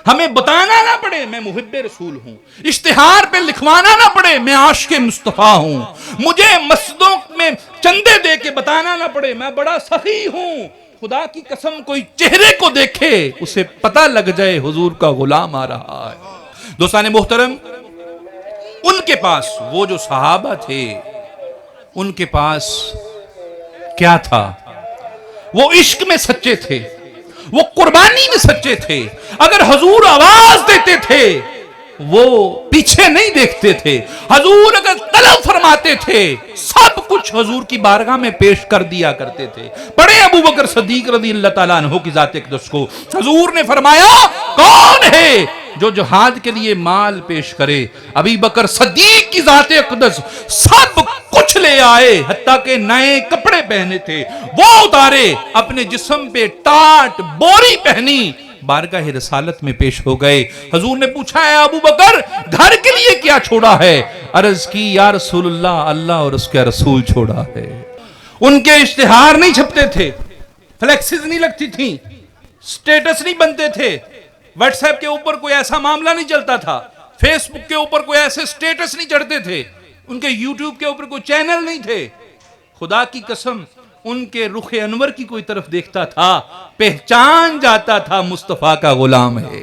हमें बताना ना पड़े मैं मुहिब्बे रसूल हूं, इश्तिहार पे लिखवाना ना पड़े मैं आशिक़े मुस्तफा हूं, मुझे मस्जिदों में चंदे दे के बताना ना पड़े मैं बड़ा सखी हूं। खुदा की कसम कोई चेहरे को देखे उसे पता लग जाए हुजूर का गुलाम आ रहा है। दोस्तान मोहतरम, उनके पास वो जो सहाबा थे उनके पास क्या था? वो इश्क में सच्चे थे, वो कुर्बानी में सच्चे थे। अगर हुजूर आवाज देते थे वो पीछे नहीं देखते थे। हुजूर अगर तलब फरमाते थे सब कुछ हुजूर की बारगाह में पेश कर दिया करते थे। बड़े अबू बकर सदीक रज़ी अल्लाह ताला अन्हु की ज़ात अक़दस को हुजूर ने फरमाया, कौन है जो जिहाद के लिए माल पेश करे? अबू बकर सदीक की ज़ात अक़दस सब कुछ ले आए, हत्ता के नए कपड़े पहने थे वो उतारे, अपने जिस्म पे टाट बोरी पहनी, बारगाह रिसालत में पेश हो गए। हुजूर ने पूछा है अबू बकर घर के लिए क्या छोड़ा है? अर्ज की या रसूलुल्लाह अल्लाह और उसके रसूल छोड़ा है। उनके इश्तिहार नहीं छपते थे, फ्लेक्सिस नहीं लगती थी, स्टेटस नहीं बनते थे, व्हाट्सएप के ऊपर कोई ऐसा मामला नहीं चलता था, फेसबुक के ऊपर कोई ऐसे स्टेटस नहीं चढ़ते थे, उनके यूट्यूब के ऊपर कोई चैनल नहीं थे। खुदा की कसम उनके रुख अनवर की कोई तरफ देखता था पहचान जाता था मुस्तफा का गुलाम है।